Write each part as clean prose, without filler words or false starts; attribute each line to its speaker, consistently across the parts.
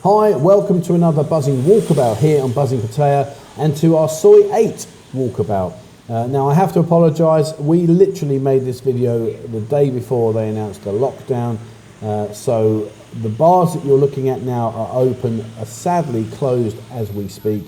Speaker 1: Hi, welcome to another Buzzing Walkabout here on Buzzing Pattaya and to our Soi 8 walkabout. Now I have to apologise, we literally made this video the day before they announced the lockdown, so the bars that you're looking at now are open, are sadly closed as we speak.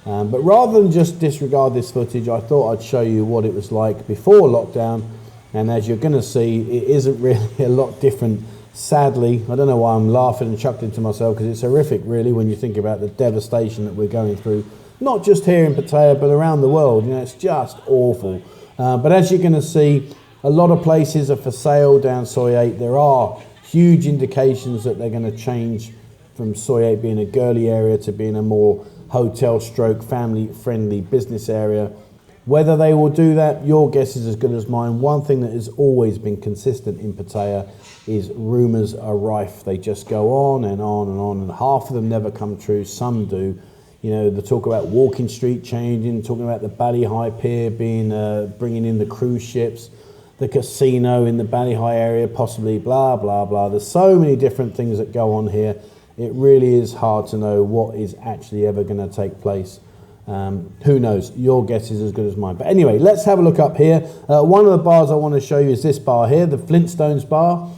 Speaker 1: But rather than just disregard this footage, I thought I'd show you what it was like before lockdown, and as you're going to see, it isn't really a lot different. Sadly, I don't know why I'm laughing and chuckling to myself, because it's horrific really when you think about the devastation that we're going through, not just here in Pattaya but around the world. You know, it's just awful. But as you're going to see, a lot of places are for sale down Soi 8. There are huge indications that they're going to change from Soi 8 being a girly area to being a more hotel stroke family friendly business area. Whether they will do that, your guess is as good as mine. One thing that has always been consistent in Pattaya is rumours are rife. They just go on and on and on, and half of them never come true, some do. You know, they talk about Walking Street changing, talking about the Ballyhigh Pier being bringing in the cruise ships, the casino in the Ballyhigh area possibly, blah, blah, blah. There's so many different things that go on here. It really is hard to know what is actually ever going to take place. Who knows? Your guess is as good as mine. But anyway, let's have a look up here. One of the bars I want to show you is this bar here, the Flintstones bar.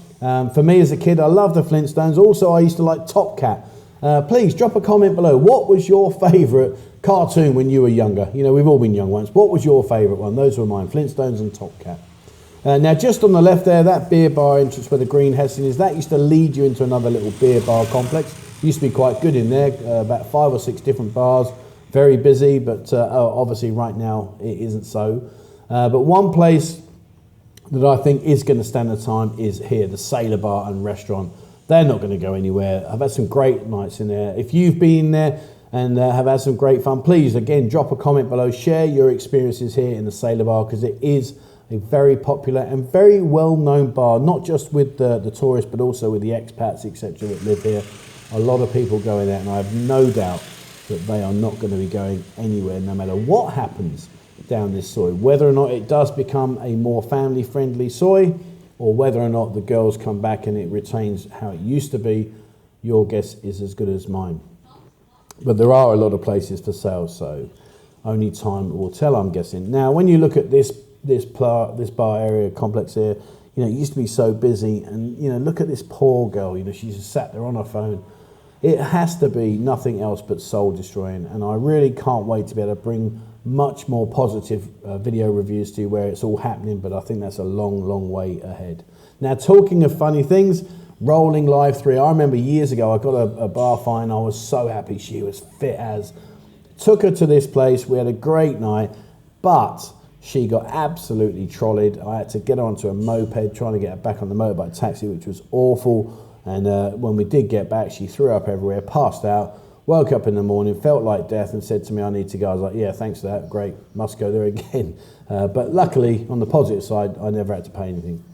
Speaker 1: For me as a kid, I love the Flintstones. Also, I used to like Top Cat. Please drop a comment below. What was your favourite cartoon when you were younger? You know, we've all been young once. What was your favourite one? Those were mine, Flintstones and Top Cat. Now, just on the left there, that beer bar entrance where the green Hessian is, that used to lead you into another little beer bar complex. Used to be quite good in there, about 5 or 6 different bars. Very busy, but obviously right now it isn't so. But one place that I think is going to stand the time is here, the Sailor Bar and Restaurant. They're not going to go anywhere. I've had some great nights in there. If you've been there and have had some great fun, please, again, drop a comment below. Share your experiences here in the Sailor Bar, because it is a very popular and very well-known bar, not just with the tourists, but also with the expats, etc., that live here. A lot of people go in there, and I have no doubt that they are not going to be going anywhere, no matter what happens down this Soi. Whether or not it does become a more family-friendly Soi, or whether or not the girls come back and it retains how it used to be, your guess is as good as mine. But there are a lot of places for sale, so only time will tell, I'm guessing. Now, when you look at this bar area complex here, you know, it used to be so busy, and you know, look at this poor girl. You know, she's just sat there on her phone. It has to be nothing else but soul destroying, and I really can't wait to be able to bring much more positive video reviews to you where it's all happening, but I think that's a long, long way ahead. Now, talking of funny things, Rolling Live 3, I remember years ago I got a bar fine. I was so happy. She was fit as. Took her to this place, we had a great night, but she got absolutely trolleyed. I had to get onto a moped trying to get her back on the motorbike taxi, which was awful. And when we did get back, she threw up everywhere, passed out, woke up in the morning, felt like death, and said to me, I need to go. I was like, yeah, thanks for that, great, must go there again. But luckily, on the positive side, I never had to pay anything.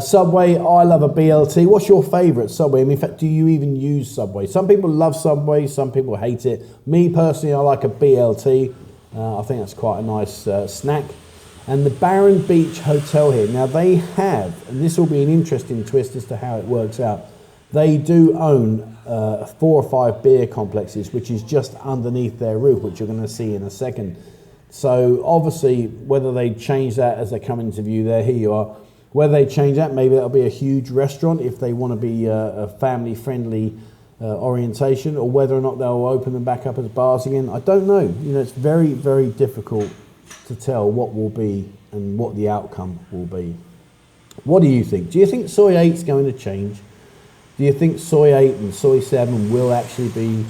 Speaker 1: Subway, I love a BLT. What's your favourite Subway? I mean, in fact, do you even use Subway? Some people love Subway, some people hate it. Me, personally, I like a BLT. I think that's quite a nice snack. And the Barron Beach Hotel here, now they have, and this will be an interesting twist as to how it works out, they do own 4 or 5 beer complexes, which is just underneath their roof, which you're going to see in a second. So obviously, whether they change that as they come into view there, here you are, whether they change that, maybe that'll be a huge restaurant if they want to be a family-friendly orientation, or whether or not they'll open them back up as bars again, I don't know. You know, it's very, very difficult to tell what will be and what the outcome will be. What do you think? Do you think Soi 8 is going to change? Do you think Soi 8 and Soi 7 will actually be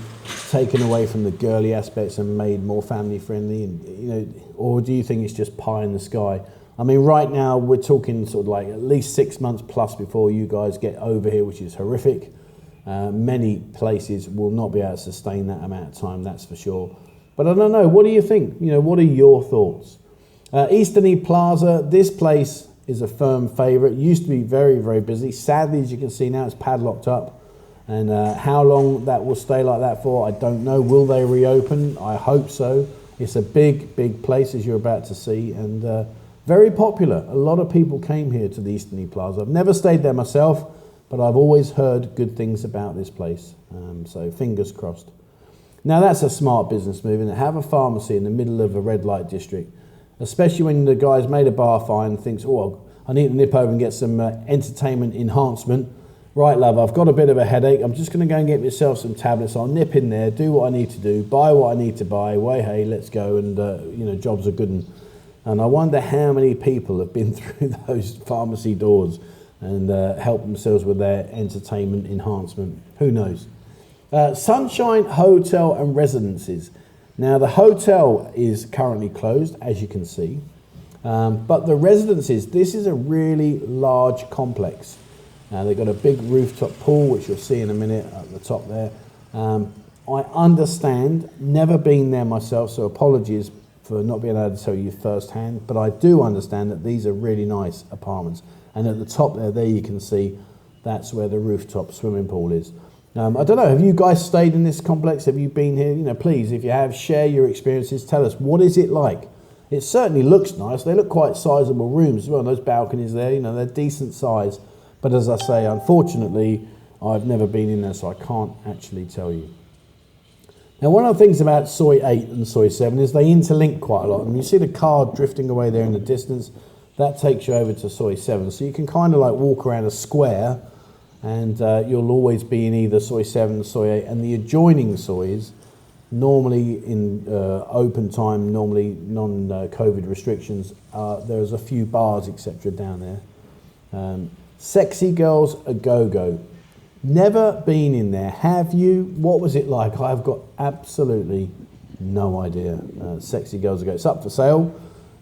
Speaker 1: taken away from the girly aspects and made more family friendly? And you know, or do you think it's just pie in the sky? I mean, right now we're talking sort of like at least 6 months plus before you guys get over here, which is horrific. Many places will not be able to sustain that amount of time, that's for sure. But I don't know, what do you think? You know, what are your thoughts? E Plaza, this place is a firm favourite. Used to be very, very busy. Sadly, as you can see now, it's padlocked up. And how long that will stay like that for, I don't know. Will they reopen? I hope so. It's a big, big place, as you're about to see, and very popular. A lot of people came here to the E Plaza. I've never stayed there myself, but I've always heard good things about this place, so fingers crossed. Now that's a smart business move, and have a pharmacy in the middle of a red light district, especially when the guy's made a bar fine and thinks, oh, I need to nip over and get some entertainment enhancement. Right, love, I've got a bit of a headache. I'm just going to go and get myself some tablets. I'll nip in there, do what I need to do, buy what I need to buy. Way, hey, let's go, and jobs are good. And I wonder how many people have been through those pharmacy doors and helped themselves with their entertainment enhancement. Who knows? Sunshine Hotel and Residences. Now, the hotel is currently closed, as you can see. But the residences, this is a really large complex. They've got a big rooftop pool, which you'll see in a minute at the top there. I understand, never been there myself, so apologies for not being able to tell you firsthand, but I do understand that these are really nice apartments. And at the top there you can see that's where the rooftop swimming pool is. I don't know, have you guys stayed in this complex? Have you been here? Please, if you have, share your experiences. Tell us, what is it like? It certainly looks nice. They look quite sizable rooms as well. Those balconies there, they're decent size. But as I say, unfortunately, I've never been in there, so I can't actually tell you. Now, one of the things about Soi 8 and Soi 7 is they interlink quite a lot. And you see the car drifting away there in the distance, that takes you over to Soi 7. So you can kind of like walk around a square, and you'll always be in either Soi 7 or Soi 8. And the adjoining Sois, normally in open time, normally non-COVID restrictions, there's a few bars, etc. down there. Sexy Girls A Go-Go. Never been in there. Have you? What was it like? I've got absolutely no idea. Sexy Girls A Go. It's up for sale.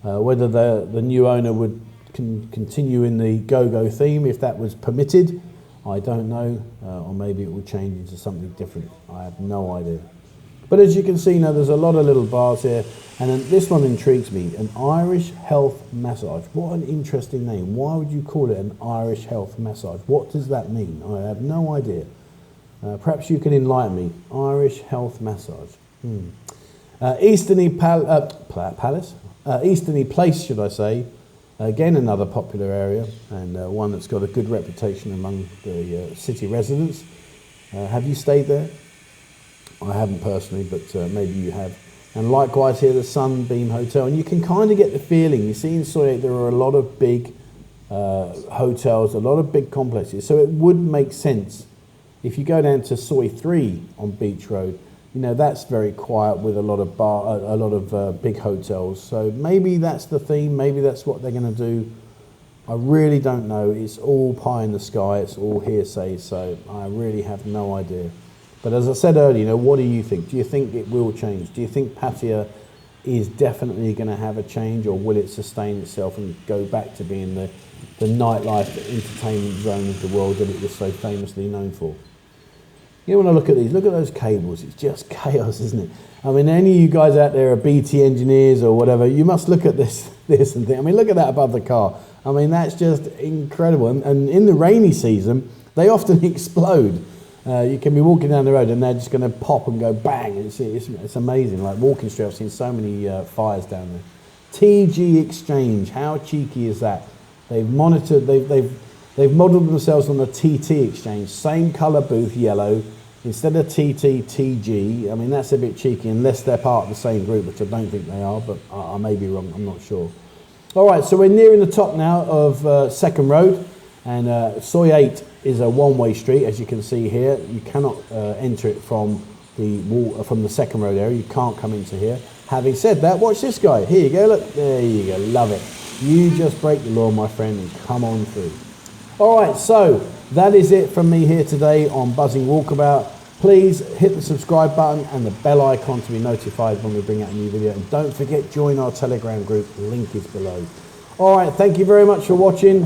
Speaker 1: Whether the new owner would continue in the go-go theme, if that was permitted, I don't know. Or maybe it will change into something different. I have no idea. But as you can see now, there's a lot of little bars here. And then this one intrigues me, an Irish Health Massage. What an interesting name. Why would you call it an Irish Health Massage? What does that mean? I have no idea. Perhaps you can enlighten me. Irish Health Massage. Easterney Palace? Easterney Place, should I say. Again, another popular area, and one that's got a good reputation among the city residents. Have you stayed there? I haven't personally, but maybe you have. And likewise here, the Sunbeam Hotel. And you can kind of get the feeling, you see in Soi 8 there are a lot of big hotels, a lot of big complexes. So it would make sense if you go down to Soi 3 on Beach Road, that's very quiet with a lot of big hotels. So maybe that's the theme, maybe that's what they're going to do. I really don't know. It's all pie in the sky, it's all hearsay, so I really have no idea. But as I said earlier, what do you think? Do you think it will change? Do you think Pattaya is definitely going to have a change, or will it sustain itself and go back to being the nightlife, the entertainment zone of the world that it was so famously known for? When I look at these, look at those cables. It's just chaos, isn't it? I mean, any of you guys out there are BT engineers or whatever, you must look at this and think, look at that above the car. That's just incredible. And in the rainy season, they often explode. You can be walking down the road and they're just going to pop and go bang. It's amazing. Like walking straight, I've seen so many fires down there. TG Exchange, how cheeky is that? They've modelled themselves on the TT Exchange, same colour booth, yellow, instead of TT, TG. That's a bit cheeky, unless they're part of the same group, which I don't think they are, but I may be wrong, I'm not sure. All right, so we're nearing the top now of Second Road, and Soi 8 is a one-way street, as you can see here. You cannot enter it from the Second Road area. You can't come into here. Having said that, watch this guy. Here you go, look. There you go, love it. You just break the law, my friend, and come on through. All right, so that is it from me here today on Buzzing Walkabout. Please hit the subscribe button and the bell icon to be notified when we bring out a new video. And don't forget, join our Telegram group. The link is below. All right, thank you very much for watching.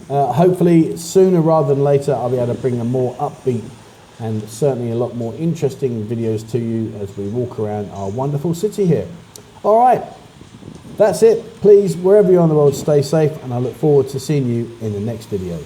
Speaker 1: Hopefully sooner rather than later I'll be able to bring a more upbeat and certainly a lot more interesting videos to you as we walk around our wonderful city here. All right, that's it. Please, wherever you are in the world, stay safe, and I look forward to seeing you in the next video.